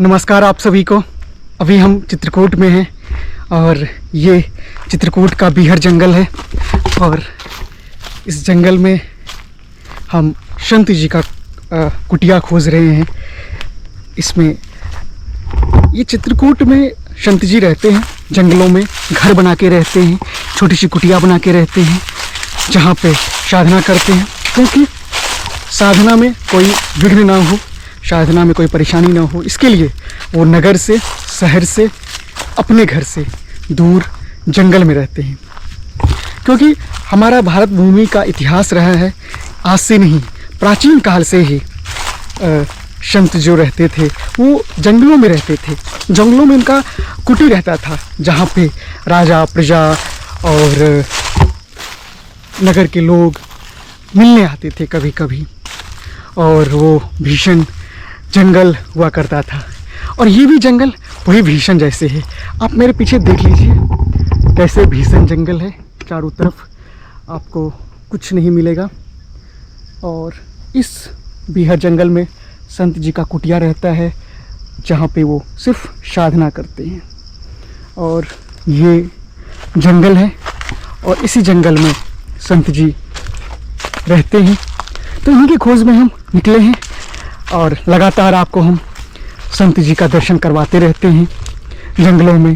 नमस्कार आप सभी को। अभी हम चित्रकूट में हैं और ये चित्रकूट का बीहर जंगल है और इस जंगल में हम संत जी का कुटिया खोज रहे हैं। इसमें ये चित्रकूट में संत जी रहते हैं, जंगलों में घर बना के रहते हैं, छोटी सी कुटिया बना के रहते हैं जहाँ पे साधना करते हैं, क्योंकि साधना में कोई विघ्न ना हो, साधना में कोई परेशानी ना हो, इसके लिए वो नगर से, शहर से, अपने घर से दूर जंगल में रहते हैं। क्योंकि हमारा भारत भूमि का इतिहास रहा है, आज से नहीं, प्राचीन काल से ही संत जो रहते थे वो जंगलों में रहते थे। जंगलों में उनका कुटी रहता था जहाँ पे राजा, प्रजा और नगर के लोग मिलने आते थे कभी कभी, और वो भीषण जंगल हुआ करता था। और ये भी जंगल वही भीषण जैसे है। आप मेरे पीछे देख लीजिए कैसे भीषण जंगल है, चारों तरफ आपको कुछ नहीं मिलेगा। और इस बीहर जंगल में संत जी का कुटिया रहता है जहाँ पे वो सिर्फ साधना करते हैं। और ये जंगल है और इसी जंगल में संत जी रहते हैं, तो इन्हीं की खोज में हम निकले हैं और लगातार आपको हम संत जी का दर्शन करवाते रहते हैं जंगलों में,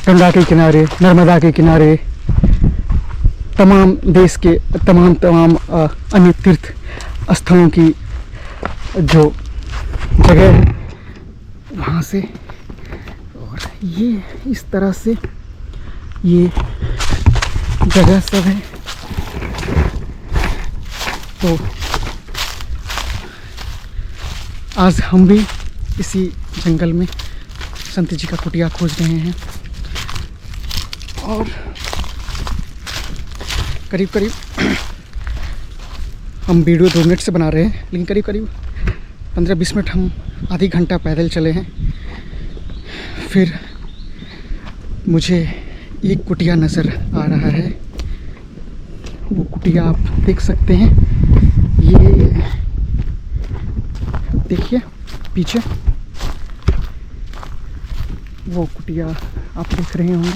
गंगा के किनारे, नर्मदा के किनारे, तमाम देश के तमाम अन्य तीर्थ स्थलों की जो जगह है वहाँ से। और ये इस तरह से ये जगह सब है। तो आज हम भी इसी जंगल में संत जी का कुटिया खोज रहे हैं और करीब करीब हम वीडियो 2 मिनट से बना रहे हैं, लेकिन करीब करीब 15-20 मिनट हम आधी घंटा पैदल चले हैं। फिर मुझे एक कुटिया नज़र आ रहा है, वो कुटिया आप देख सकते हैं। ये देखिए पीछे वो कुटिया आप देख रहे होंगे,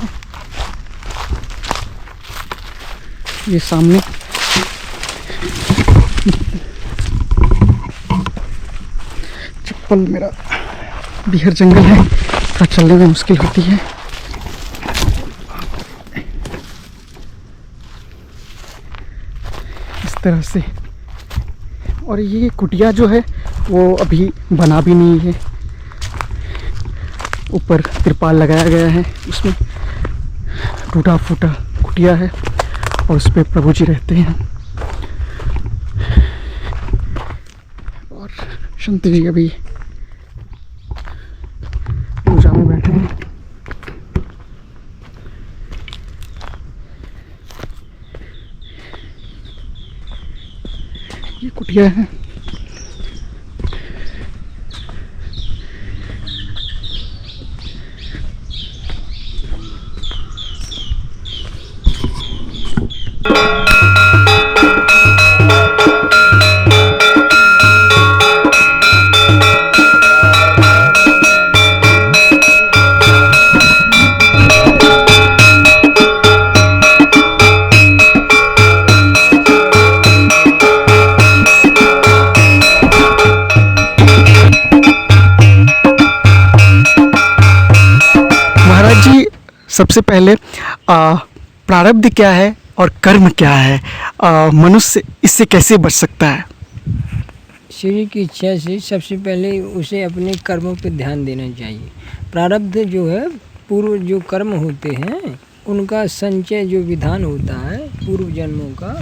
ये सामने चप्पल मेरा, बीहर जंगल है, थोड़ा चलने में मुश्किल होती है। इस तरह से। और ये कुटिया जो है वो अभी बना भी नहीं है, ऊपर तिरपाल लगाया गया है, उसमें टूटा फूटा कुटिया है और उस पर प्रभु जी रहते हैं। और संत जी अभी पूजा में बैठे हैं। ये कुटिया है। सबसे पहले प्रारब्ध क्या है और कर्म क्या है, मनुष्य इससे कैसे बच सकता है? श्री की इच्छा से सबसे पहले उसे अपने कर्मों पर ध्यान देना चाहिए। प्रारब्ध जो है, पूर्व जो कर्म होते हैं उनका संचय जो विधान होता है पूर्व जन्मों का,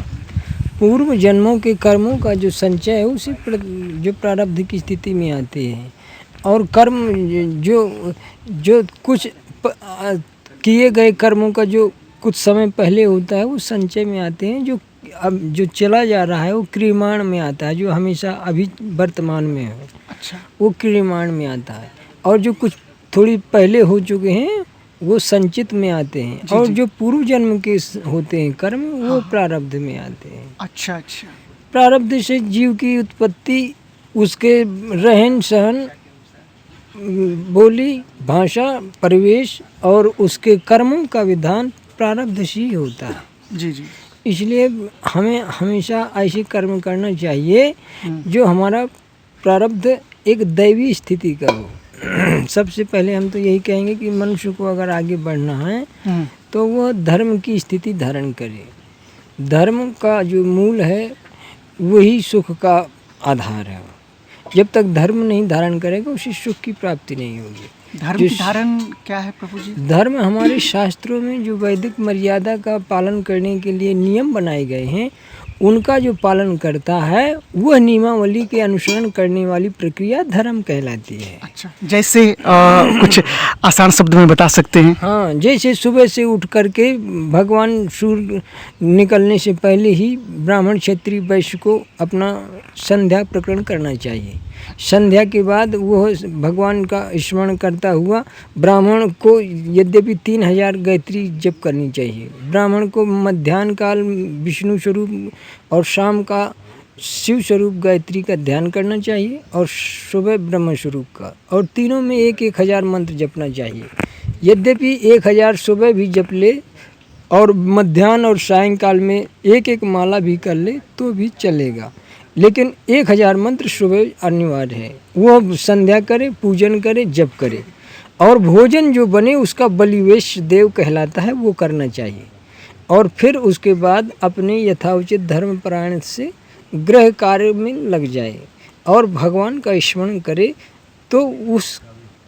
पूर्व जन्मों के कर्मों का जो संचय है उसी जो प्रारब्ध की स्थिति में आते हैं। और कर्म जो कुछ किए गए कर्मों का जो कुछ समय पहले होता है वो संचय में आते हैं। जो अब जो चला जा रहा है वो क्रियमाण में आता है, जो हमेशा अभी वर्तमान में है। अच्छा। वो क्रियमाण में आता है। और जो कुछ थोड़ी पहले हो चुके हैं वो संचित में आते हैं। और जो पूर्व जन्म के होते हैं कर्म वो प्रारब्ध में आते हैं। अच्छा अच्छा। प्रारब्ध से जीव की उत्पत्ति, उसके रहन सहन, बोली, भाषा, परिवेश और उसके कर्मों का विधान प्रारब्ध से ही होता है। जी जी। इसलिए हमें हमेशा ऐसे कर्म करना चाहिए जो हमारा प्रारब्ध एक दैवी स्थिति का हो। सबसे पहले हम तो यही कहेंगे कि मनुष्य को अगर आगे बढ़ना है तो वह धर्म की स्थिति धारण करे। धर्म का जो मूल है वही सुख का आधार है। जब तक धर्म नहीं धारण करेगा उसे सुख की प्राप्ति नहीं होगी। धर्म की धारण क्या है प्रभु जी? धर्म हमारे शास्त्रों में जो वैदिक मर्यादा का पालन करने के लिए नियम बनाए गए हैं उनका जो पालन करता है वह नियमावली के अनुसरण करने वाली प्रक्रिया धर्म कहलाती है। अच्छा, जैसे कुछ आसान शब्द में बता सकते हैं? हाँ, जैसे सुबह से उठ करके भगवान सूर्य निकलने से पहले ही ब्राह्मण क्षत्रिय वैश्य को अपना संध्या प्रकरण करना चाहिए। संध्या के बाद वह भगवान का स्मरण करता हुआ ब्राह्मण को यद्यपि 3000 गायत्री जप करनी चाहिए। ब्राह्मण को मध्याह्न काल विष्णु स्वरूप और शाम का शिव स्वरूप गायत्री का ध्यान करना चाहिए और सुबह ब्रह्म स्वरूप का, और तीनों में 1000 मंत्र जपना चाहिए। यद्यपि 1000 सुबह भी जप ले और मध्याह्न और सायंकाल में एक माला भी कर ले तो भी चलेगा, लेकिन 1000 मंत्र सुबह अनिवार्य है। वो संध्या करे, पूजन करे, जप करे, और भोजन जो बने उसका बलिवेश देव कहलाता है वो करना चाहिए। और फिर उसके बाद अपने यथाउचित धर्मपरायण से गृह कार्य में लग जाए और भगवान का स्मरण करे, तो उस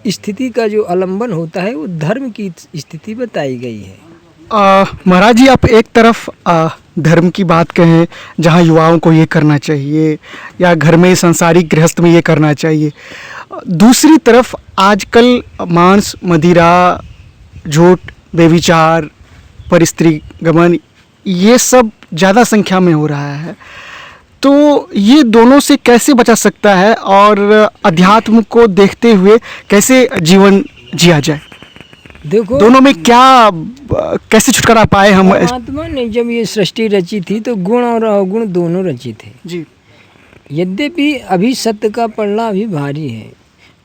स्थिति का जो आलंबन होता है वो धर्म की स्थिति बताई गई है। महाराज जी, आप एक तरफ धर्म की बात कहें जहाँ युवाओं को ये करना चाहिए या घर में संसारिक गृहस्थ में ये करना चाहिए, दूसरी तरफ आजकल मांस, मदिरा, झूठ, बेविचार, परस्त्री गमन ये सब ज़्यादा संख्या में हो रहा है, तो ये दोनों से कैसे बचा सकता है और अध्यात्म को देखते हुए कैसे जीवन जिया जाए? देखो, दोनों में क्या कैसे छुटकारा पाए हम? परमात्मा ने जब ये सृष्टि रची थी तो गुण और अवगुण दोनों रचे थे जी। यद्यपि अभी सत्य का पलड़ा अभी भारी है,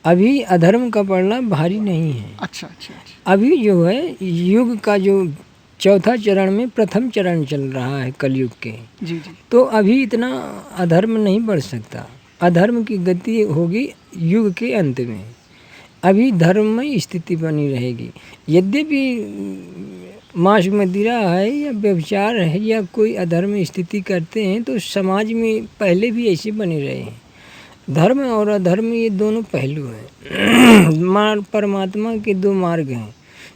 अभी अधर्म का पलड़ा भारी नहीं है। अच्छा अच्छा। अभी जो है युग का जो चौथा चरण में प्रथम चरण चल रहा है कलयुग के, जी जी। तो अभी इतना अधर्म नहीं बढ़ सकता। अधर्म की गति होगी युग के अंत में, अभी धर्ममय स्थिति बनी रहेगी। यद्यपि मांस मदिरा है या व्यभिचार है या कोई अधर्म स्थिति करते हैं तो समाज में पहले भी ऐसे बने रहे हैं। धर्म और अधर्म ये दोनों पहलू हैं। परमात्मा के दो मार्ग हैं,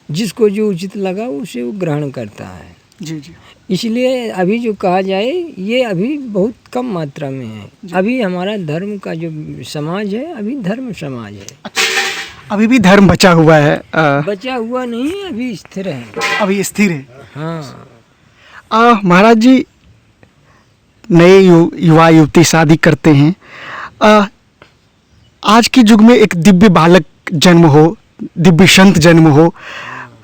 जिसको जो उचित लगा उसे वो ग्रहण करता है। जी जी। इसलिए अभी जो कहा जाए ये अभी बहुत कम मात्रा में है। अभी हमारा धर्म का जो समाज है अभी धर्म समाज है। अच्छा, अभी भी धर्म बचा हुआ है? बचा हुआ नहीं है, अभी स्थिर है, अभी स्थिर है। हाँ। महाराज जी, नए युवा युवती शादी करते हैं, आज के युग में एक दिव्य बालक जन्म हो, दिव्य संत जन्म हो,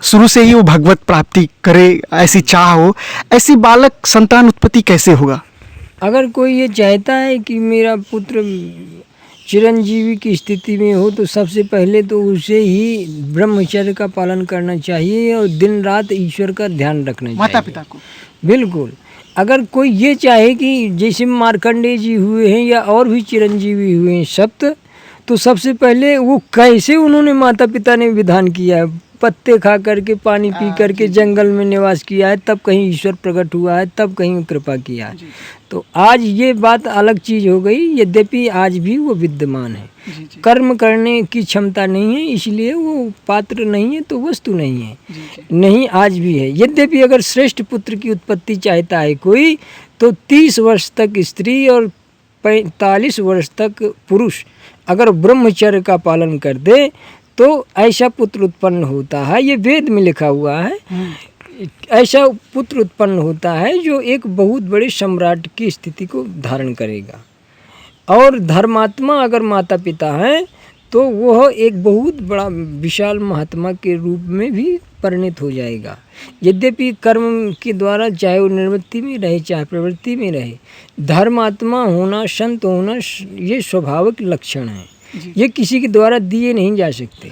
शुरू से ही वो भगवत प्राप्ति करे ऐसी चाह हो, ऐसी बालक संतान उत्पत्ति कैसे होगा? अगर कोई ये चाहता है कि मेरा पुत्र चिरंजीवी की स्थिति में हो तो सबसे पहले तो उसे ही ब्रह्मचर्य का पालन करना चाहिए और दिन रात ईश्वर का ध्यान रखना चाहिए, माता पिता को। बिल्कुल। अगर कोई ये चाहे कि जैसे मार्कंडेय जी हुए हैं या और भी चिरंजीवी हुए हैं सप्त, तो सबसे पहले वो कैसे उन्होंने माता पिता ने विधान किया है, पत्ते खा करके पानी पी करके जंगल में निवास किया है, तब कहीं ईश्वर प्रकट हुआ है, तब कहीं कृपा किया है। तो आज ये बात अलग चीज़ हो गई, यद्यपि आज भी वो विद्यमान है। कर्म करने की क्षमता नहीं है, इसलिए वो पात्र नहीं है तो वस्तु नहीं है। नहीं, आज भी है। यद्यपि अगर श्रेष्ठ पुत्र की उत्पत्ति चाहता है कोई तो 30 वर्ष तक स्त्री और 45 वर्ष तक पुरुष अगर ब्रह्मचर्य का पालन कर दे तो ऐसा पुत्र उत्पन्न होता है। ये वेद में लिखा हुआ है। ऐसा पुत्र उत्पन्न होता है जो एक बहुत बड़े सम्राट की स्थिति को धारण करेगा। और धर्मात्मा अगर माता पिता हैं तो वह एक बहुत बड़ा विशाल महात्मा के रूप में भी परिणत हो जाएगा। यद्यपि कर्म के द्वारा चाहे वो निवृत्ति में रहे चाहे प्रवृत्ति में रहे, धर्मात्मा होना, संत होना ये स्वाभाविक लक्षण है। ये किसी के द्वारा दिए नहीं जा सकते।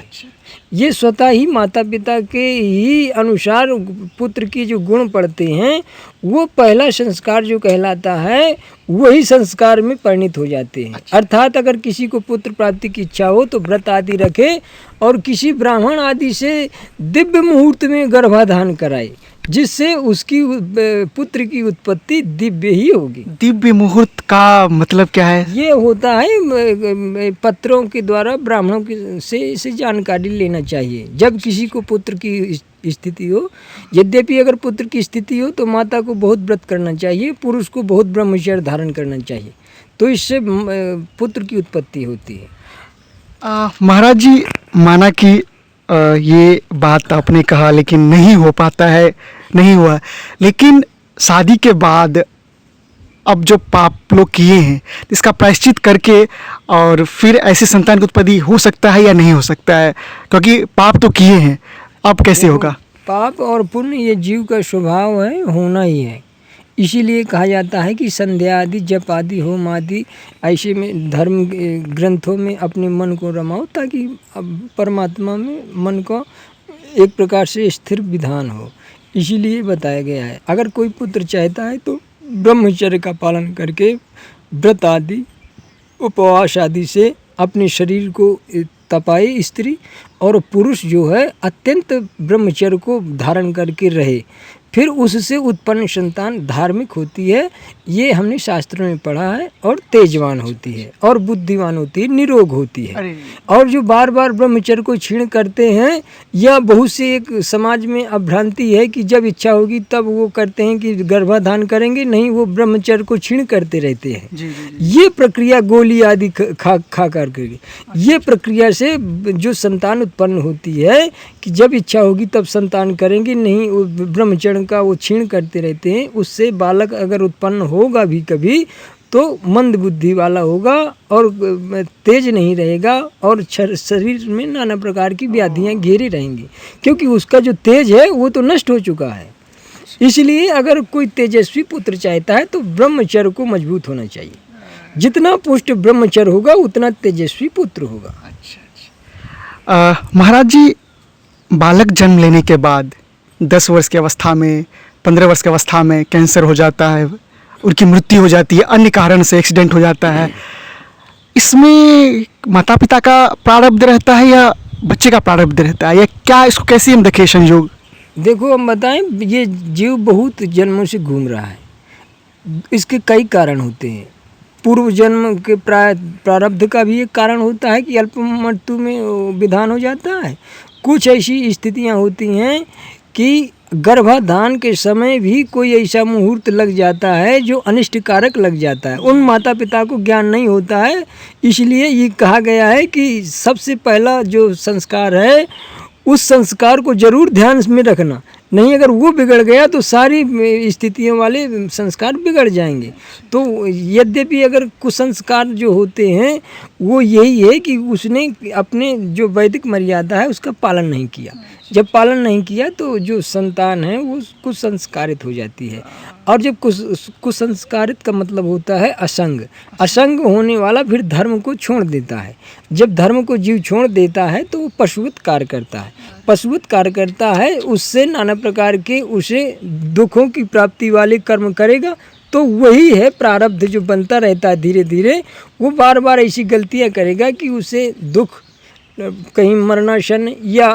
ये स्वतः ही माता पिता के ही अनुसार पुत्र की जो गुण पड़ते हैं, वो पहला संस्कार जो कहलाता है वही संस्कार में परिणित हो जाते हैं। अर्थात अगर किसी को पुत्र प्राप्ति की इच्छा हो तो व्रत आदि रखे और किसी ब्राह्मण आदि से दिव्य मुहूर्त में गर्भाधान कराए, जिससे उसकी पुत्र की उत्पत्ति दिव्य ही होगी। दिव्य मुहूर्त का मतलब क्या है? ये होता है पत्रों के द्वारा ब्राह्मणों से इसे जानकारी लेना चाहिए जब किसी को पुत्र की स्थिति हो। यद्यपि अगर पुत्र की स्थिति हो तो माता को बहुत व्रत करना चाहिए, पुरुष को बहुत ब्रह्मचर्य धारण करना चाहिए, तो इससे पुत्र की उत्पत्ति होती है। महाराज जी, माना कि ये बात आपने कहा लेकिन नहीं हो पाता है, नहीं हुआ, लेकिन शादी के बाद अब जो पाप लोग किए हैं इसका प्रायश्चित करके और फिर ऐसी संतान की उत्पत्ति हो सकता है या नहीं हो सकता है? क्योंकि पाप तो किए हैं, अब कैसे होगा? पाप और पुण्य ये जीव का स्वभाव है, होना ही है। इसीलिए कहा जाता है कि संध्या आदि, जप आदि, होम आदि ऐसे में धर्म ग्रंथों में अपने मन को रमाओ, ताकि परमात्मा में मन को एक प्रकार से स्थिर विधान हो। इसीलिए बताया गया है। अगर कोई पुत्र चाहता है तो ब्रह्मचर्य का पालन करके व्रत आदि, उपवास आदि से अपने शरीर को तपाए स्त्री, और पुरुष जो है अत्यंत ब्रह्मचर्य को धारण करके रहे, फिर उससे उत्पन्न संतान धार्मिक होती है। ये हमने शास्त्रों में पढ़ा है, और तेजवान होती है, और बुद्धिमान होती है, निरोग होती है। और जो बार बार ब्रह्मचर्य को क्षीण करते हैं, या बहुत से एक समाज में अभ्रांति है कि जब इच्छा होगी तब वो करते हैं कि गर्भाधान करेंगे, नहीं, वो ब्रह्मचर्य को क्षीण करते रहते हैं। ये प्रक्रिया गोली आदि खा करके, ये प्रक्रिया से जो संतान उत्पन्न होती है कि जब इच्छा होगी तब संतान करेंगे, नहीं, वो ब्रह्मचर्य का वो क्षीण करते रहते हैं। उससे बालक अगर उत्पन्न होगा भी कभी तो मंद बुद्धि वाला होगा और तेज नहीं रहेगा, और शरीर में नाना प्रकार की व्याधियां घेरे रहेंगी, क्योंकि उसका जो तेज है वो तो नष्ट हो चुका है। इसलिए अगर कोई तेजस्वी पुत्र चाहता है तो ब्रह्मचर्य को मजबूत होना चाहिए। जितना पुष्ट ब्रह्मचर्य होगा उतना तेजस्वी पुत्र होगा। महाराज जी, बालक जन्म लेने के बाद 10 वर्ष की अवस्था में, 15 वर्ष की अवस्था में कैंसर हो जाता है, उनकी मृत्यु हो जाती है, अन्य कारण से एक्सीडेंट हो जाता है, इसमें माता पिता का प्रारब्ध रहता है या बच्चे का प्रारब्ध रहता है, या क्या, इसको कैसे हम देखें संयोग? देखो, हम बताएं, ये जीव बहुत जन्मों से घूम रहा है। इसके कई कारण होते हैं। पूर्व जन्म के प्रारब्ध का भी एक कारण होता है कि अल्प मृत्यु में विधान हो जाता है। कुछ ऐसी स्थितियां होती हैं कि गर्भाधान के समय भी कोई ऐसा मुहूर्त लग जाता है जो अनिष्टकारक लग जाता है। उन माता पिता को ज्ञान नहीं होता है, इसलिए ये कहा गया है कि सबसे पहला जो संस्कार है उस संस्कार को जरूर ध्यान में रखना, नहीं अगर वो बिगड़ गया तो सारी स्थितियों वाले संस्कार बिगड़ जाएंगे। तो यद्यपि अगर कुसंस्कार जो होते हैं वो यही है कि उसने अपने जो वैदिक मर्यादा है उसका पालन नहीं किया। जब पालन नहीं किया तो जो संतान है वो कुसंस्कारित हो जाती है। और जब कुसंस्कारित का मतलब होता है असंग, असंग होने वाला फिर धर्म को छोड़ देता है। जब धर्म को जीव छोड़ देता है तो वो पशुवत कार्य करता है। पशुवत कार्य करता है, उससे नाना प्रकार के उसे दुखों की प्राप्ति वाले कर्म करेगा। तो वही है प्रारब्ध जो बनता रहता है धीरे धीरे। वो बार बार ऐसी गलतियां करेगा कि उसे दुख, कहीं मरणासन या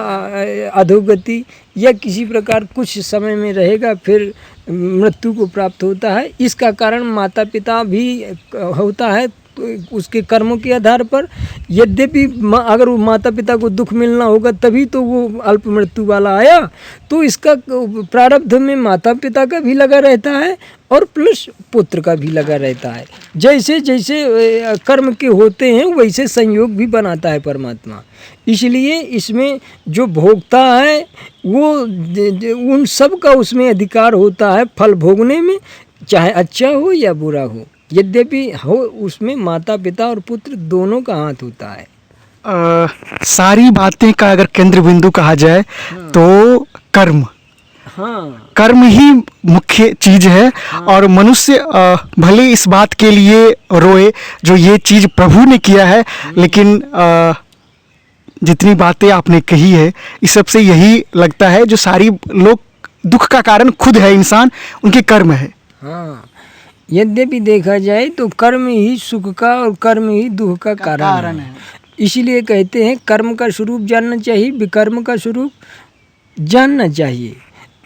अधोगति या किसी प्रकार कुछ समय में रहेगा, फिर मृत्यु को प्राप्त होता है। इसका कारण माता पिता भी होता है उसके कर्मों के आधार पर। यद्यपि अगर वो माता पिता को दुख मिलना होगा तभी तो वो अल्प मृत्यु वाला आया, तो इसका प्रारब्ध में माता पिता का भी लगा रहता है और प्लस पुत्र का भी लगा रहता है। जैसे जैसे कर्म के होते हैं वैसे संयोग भी बनाता है परमात्मा। इसलिए इसमें जो भोगता है वो उन सब का उसमें अधिकार होता है फल भोगने में, चाहे अच्छा हो या बुरा हो। यद्यपि हो उसमें माता पिता और पुत्र दोनों का हाथ होता है। सारी बातें का अगर केंद्र बिंदु कहा जाए तो कर्म, हाँ कर्म ही मुख्य चीज है। और मनुष्य भले इस बात के लिए रोए जो ये चीज प्रभु ने किया है, लेकिन जितनी बातें आपने कही है इस सब से यही लगता है जो सारी लोग दुख का कारण खुद है इंसान, उनके कर्म है। हाँ, यद्यपि देखा जाए तो कर्म ही सुख का और कर्म ही दुख का कारण है। इसीलिए कहते हैं कर्म का स्वरूप जानना चाहिए, विकर्म का स्वरूप जानना चाहिए,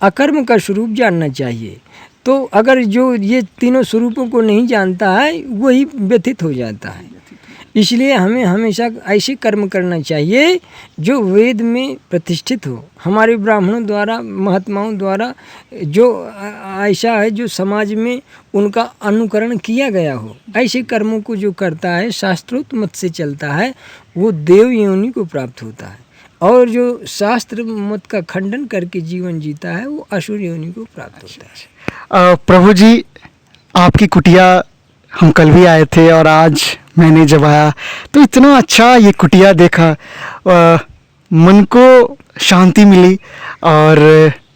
अकर्म का स्वरूप जानना चाहिए। तो अगर जो ये तीनों स्वरूपों को नहीं जानता है वही व्यथित हो जाता है। इसलिए हमें हमेशा ऐसे कर्म करना चाहिए जो वेद में प्रतिष्ठित हो, हमारे ब्राह्मणों द्वारा महात्माओं द्वारा जो ऐसा है जो समाज में उनका अनुकरण किया गया हो। ऐसे कर्मों को जो करता है शास्त्रोक्त मत से चलता है वो देव योनि को प्राप्त होता है, और जो शास्त्र मत का खंडन करके जीवन जीता है वो असुर योनि को प्राप्त होता है। प्रभु जी, आपकी कुटिया हम कल भी आए थे और आज मैंने जब आया तो इतना अच्छा ये कुटिया देखा, मन को शांति मिली। और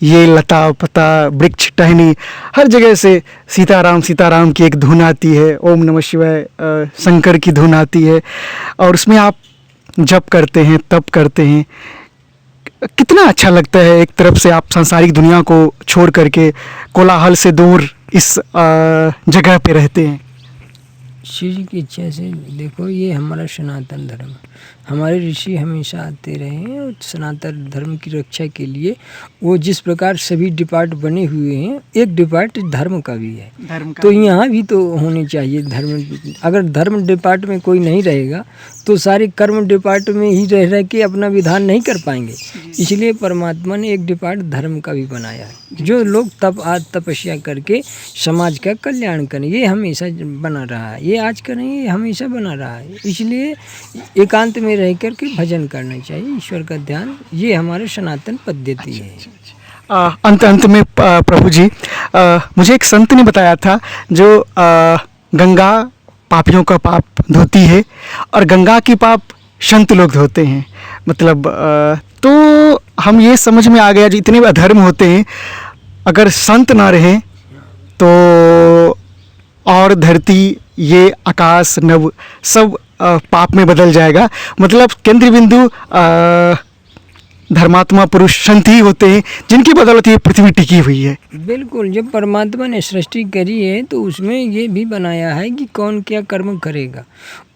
ये लता पता वृक्ष टहनी हर जगह से सीताराम सीताराम की एक धुन आती है, ओम नमः शिवाय शंकर की धुन आती है, और उसमें आप जप करते हैं तप करते हैं, कितना अच्छा लगता है। एक तरफ से आप सांसारिक दुनिया को छोड़ करके कोलाहल से दूर इस जगह पे रहते हैं। शिव जी की इच्छा से देखो, ये हमारा सनातन धर्म है। हमारे ऋषि हमेशा आते रहे हैं और सनातन धर्म की रक्षा के लिए वो जिस प्रकार सभी डिपार्ट बने हुए हैं, एक डिपार्ट धर्म का भी है, तो यहाँ भी तो होने चाहिए धर्म। अगर धर्म डिपार्ट में कोई नहीं रहेगा तो सारे कर्म डिपार्ट में ही रह के अपना विधान नहीं कर पाएंगे। इसलिए परमात्मा ने एक डिपार्ट धर्म का भी बनाया है, जो लोग तपस्या करके समाज का कल्याण करें। ये हमेशा बना रहा है, ये आज का नहीं, ये हमेशा बना रहा है। इसलिए एकांत में रह कर के भजन करना चाहिए, ईश्वर का ध्यान, ये हमारे सनातन पद्धति है। अंत में प्रभु जी, मुझे एक संत ने बताया था जो गंगा पापियों का पाप धोती है और गंगा की पाप संत लोग धोते हैं। मतलब तो हम ये समझ में आ गया जितने भी अधर्म होते हैं अगर संत ना रहें तो और धरती ये आकाश नभ सब पाप में बदल जाएगा। मतलब केंद्र बिंदु धर्मात्मा पुरुष संत ही होते हैं जिनकी बदौलत ये पृथ्वी टिकी हुई है। बिल्कुल, जब परमात्मा ने सृष्टि करी है तो उसमें ये भी बनाया है कि कौन क्या कर्म करेगा।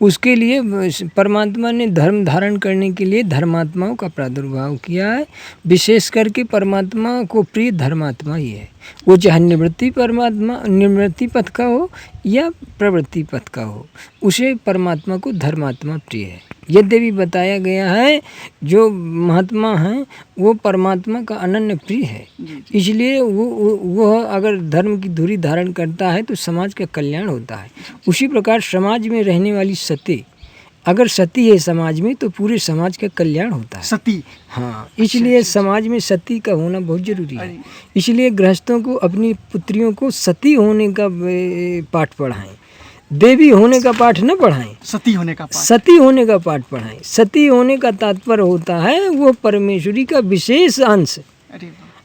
उसके लिए परमात्मा ने धर्म धारण करने के लिए धर्मात्माओं का प्रादुर्भाव किया है। विशेष करके परमात्मा को प्रिय धर्मात्मा ही है, वो चाहे निवृत्ति पथ का हो या प्रवृत्ति पथ का हो, उसे परमात्मा को धर्मात्मा प्रिय है। यद्यपि बताया गया है जो महात्मा हैं वो परमात्मा का अनन्य प्रिय है, इसलिए वो अगर धर्म की धुरी धारण करता है तो समाज का कल्याण होता है। उसी प्रकार समाज में रहने वाली सती अगर सती है समाज में तो पूरे समाज का कल्याण होता है। सती, हाँ, इसलिए समाज में सती का होना बहुत जरूरी है। इसलिए गृहस्थों को अपनी पुत्रियों को सती होने का पाठ पढ़ाएं, देवी होने का पाठ न पढ़ाएं, सती होने का पाठ पढ़ाएं। सती होने का तात्पर्य होता है वो परमेश्वरी का विशेष अंश,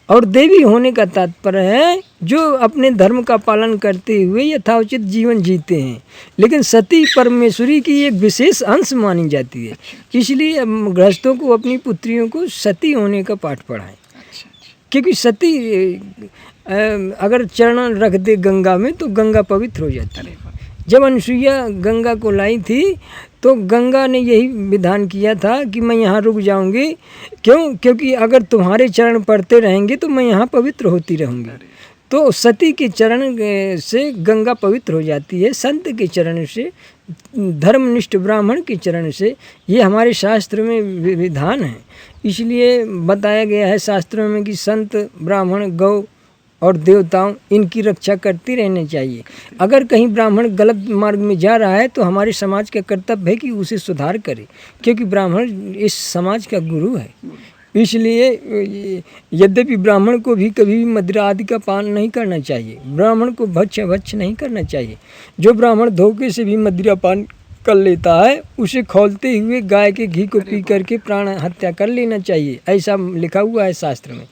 और देवी होने का तात्पर्य है जो अपने धर्म का पालन करते हुए यथाउचित जीवन जीते हैं। लेकिन सती परमेश्वरी की एक विशेष अंश मानी जाती है, इसलिए गृहस्थों को अपनी पुत्रियों को सती होने का पाठ पढ़ाएं। क्योंकि सती अगर चरण रख दे गंगा में तो गंगा पवित्र हो जाती है। जब अनुसुईया गंगा को लाई थी तो गंगा ने यही विधान किया था कि मैं यहाँ रुक जाऊँगी, क्योंकि अगर तुम्हारे चरण पड़ते रहेंगे तो मैं यहाँ पवित्र होती रहूँगी। तो सती के चरण से गंगा पवित्र हो जाती है, संत के चरण से, धर्मनिष्ठ ब्राह्मण के चरण से। ये हमारे शास्त्र में विधान है, इसलिए बताया गया है शास्त्रों में कि संत ब्राह्मण गौ और देवताओं इनकी रक्षा करती रहनी चाहिए। अगर कहीं ब्राह्मण गलत मार्ग में जा रहा है तो हमारे समाज का कर्तव्य है कि उसे सुधार करे, क्योंकि ब्राह्मण इस समाज का गुरु है। इसलिए यद्यपि ब्राह्मण को भी कभी भी मदिरा आदि का पान नहीं करना चाहिए, ब्राह्मण को भक्ष्य नहीं करना चाहिए। जो ब्राह्मण धोखे से भी मदिरा पान कर लेता है उसे खौलते हुए गाय के घी को पी करके प्राण हत्या कर लेना चाहिए, ऐसा लिखा हुआ है शास्त्र में।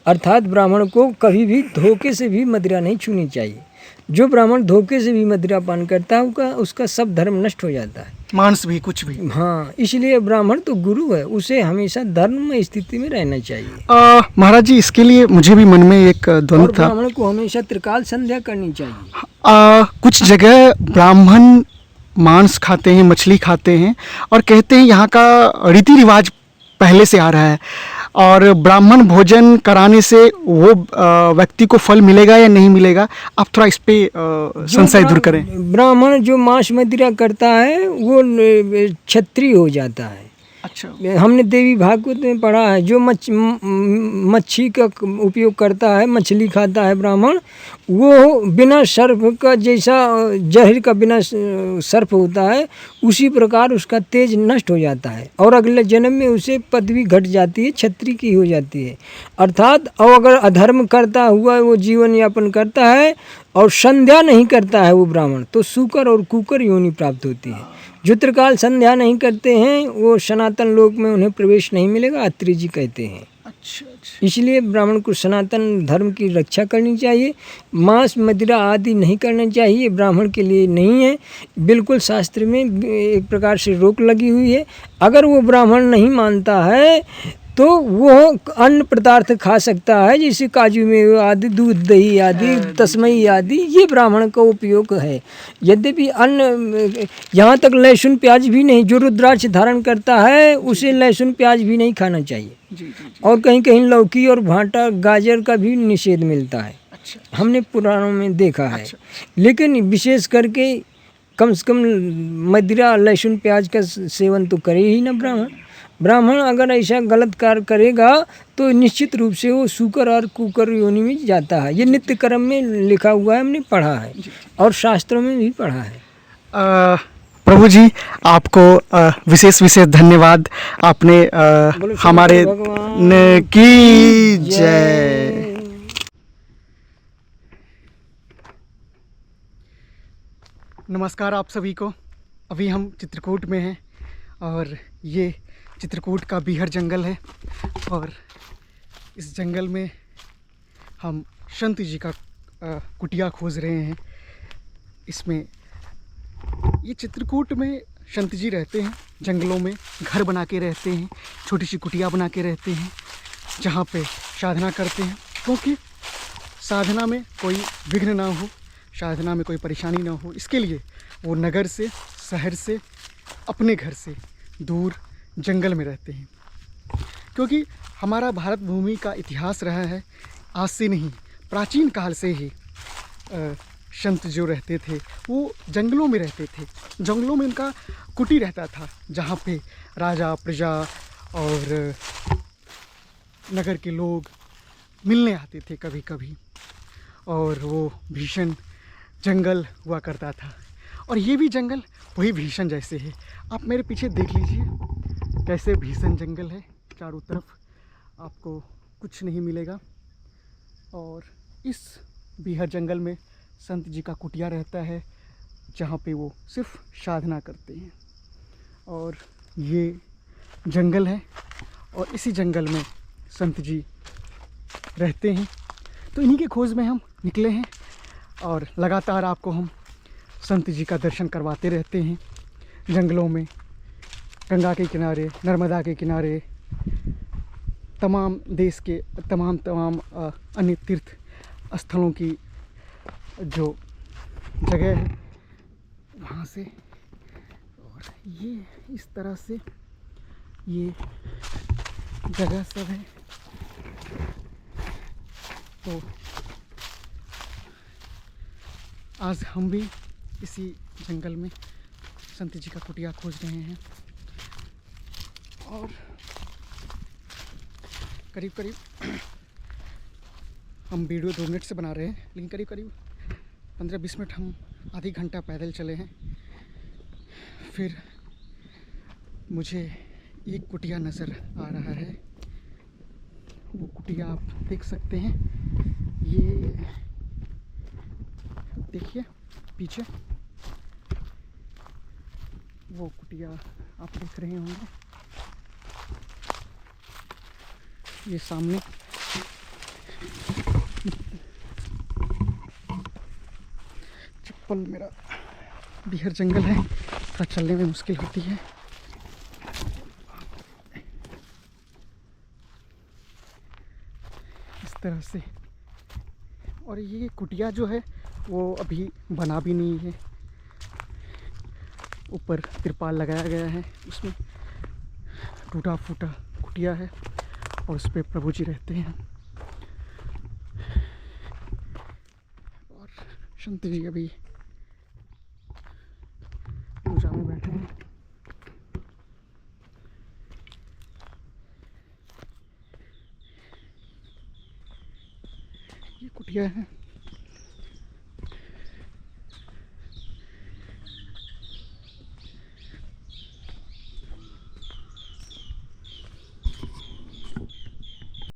अर्थात ब्राह्मण को कभी भी धोखे से भी मदिरा नहीं छूनी चाहिए। जो ब्राह्मण धोखे से भी मदिरा पान करता है उसका सब धर्म नष्ट हो जाता है, मांस भी कुछ भी। हाँ, इसलिए ब्राह्मण तो गुरु है, उसे हमेशा धर्म स्थिति में रहना चाहिए। महाराज जी, इसके लिए मुझे भी मन में एक द्वंद्व था। ब्राह्मण को हमेशा त्रिकाल संध्या करनी चाहिए। कुछ जगह ब्राह्मण मांस खाते हैं, मछली खाते हैं और कहते हैं यहाँ का रीति रिवाज पहले से आ रहा है और ब्राह्मण भोजन कराने से वो व्यक्ति को फल मिलेगा या नहीं मिलेगा। आप थोड़ा इस पे संशय दूर करें। ब्राह्मण जो मांस मदिरा करता है वो क्षत्रिय हो जाता है। अच्छा, हमने देवी भागवत में पढ़ा है, जो मच्छी का उपयोग करता है, मछली खाता है ब्राह्मण, वो बिना सर्प का, जैसा जहर का बिना सर्प होता है उसी प्रकार उसका तेज नष्ट हो जाता है और अगले जन्म में उसे पदवी घट जाती है, क्षत्रिय की हो जाती है। अर्थात और अगर अधर्म करता हुआ वो जीवन यापन करता है और संध्या नहीं करता है वो ब्राह्मण, तो सूकर और कुकर योनि प्राप्त होती है। जो त्रिकाल संध्या नहीं करते हैं वो सनातन लोक में उन्हें प्रवेश नहीं मिलेगा, अत्रि जी कहते हैं। अच्छा। इसलिए ब्राह्मण को सनातन धर्म की रक्षा करनी चाहिए। मांस मदिरा आदि नहीं करना चाहिए, ब्राह्मण के लिए नहीं है। बिल्कुल शास्त्र में एक प्रकार से रोक लगी हुई है। अगर वो ब्राह्मण नहीं मानता है तो वो अन्न पदार्थ खा सकता है, जैसे काजू में आदि, दूध दही आदि, तस्मई आदि, ये ब्राह्मण का उपयोग है। यद्यपि अन्न, यहाँ तक लहसुन प्याज भी नहीं, जो रुद्राक्ष धारण करता है उसे लहसुन प्याज भी नहीं खाना चाहिए। जी। और कहीं कहीं लौकी और भांटा गाजर का भी निषेध मिलता है। अच्छा। हमने पुराणों में देखा है। अच्छा। लेकिन विशेष करके कम से कम मदिरा लहसुन प्याज का सेवन तो करे ही ना ब्राह्मण। ब्राह्मण अगर ऐसा गलत कार्य करेगा तो निश्चित रूप से वो सूकर और कुकर योनि में जाता है। ये नित्य कर्म में लिखा हुआ है, हमने पढ़ा है और शास्त्रों में भी पढ़ा है। प्रभु जी, आपको विशेष धन्यवाद। आपने हमारे की जय। नमस्कार आप सभी को। अभी हम चित्रकूट में हैं और ये चित्रकूट का बीहर जंगल है और इस जंगल में हम संत जी का कुटिया खोज रहे हैं। इसमें ये चित्रकूट में संत जी रहते हैं, जंगलों में घर बना के रहते हैं, छोटी सी कुटिया बना के रहते हैं जहाँ पे साधना करते हैं, क्योंकि साधना में कोई विघ्न ना हो, साधना में कोई परेशानी ना हो, इसके लिए वो नगर से, शहर से, अपने घर से दूर जंगल में रहते हैं। क्योंकि हमारा भारत भूमि का इतिहास रहा है, आज से नहीं, प्राचीन काल से ही संत जो रहते थे वो जंगलों में रहते थे। जंगलों में उनका कुटी रहता था जहाँ पे राजा प्रजा और नगर के लोग मिलने आते थे कभी कभी, और वो भीषण जंगल हुआ करता था। और ये भी जंगल वही भीषण जैसे है। आप मेरे पीछे देख लीजिए कैसे भीषण जंगल है, चारों तरफ आपको कुछ नहीं मिलेगा। और इस बीहर जंगल में संत जी का कुटिया रहता है जहाँ पे वो सिर्फ साधना करते हैं। और ये जंगल है और इसी जंगल में संत जी रहते हैं। तो इन्हीं के खोज में हम निकले हैं और लगातार आपको हम संत जी का दर्शन करवाते रहते हैं जंगलों में, गंगा के किनारे, नर्मदा के किनारे, तमाम देश के तमाम अन्य तीर्थ स्थलों की जो जगह है वहाँ से। और ये इस तरह से ये जगह सब है। तो आज हम भी इसी जंगल में संत जी का कुटिया खोज रहे हैं और करीब करीब हम वीडियो 2 मिनट से बना रहे हैं, लेकिन करीब करीब 15-20 मिनट हम आधी घंटा पैदल चले हैं। फिर मुझे एक कुटिया नज़र आ रहा है, वो कुटिया आप देख सकते हैं। ये देखिए पीछे, वो कुटिया आप देख रहे होंगे। ये सामने चप्पल मेरा बिहार जंगल है, थोड़ा चलने में मुश्किल होती है। इस तरह से। और ये कुटिया जो है वो अभी बना भी नहीं है, ऊपर तिरपाल लगाया गया है, उसमें टूटा फूटा कुटिया है और उस पर प्रभु जी रहते हैं। और संत जी अभी पूजा में बैठे हैं। ये कुटिया है।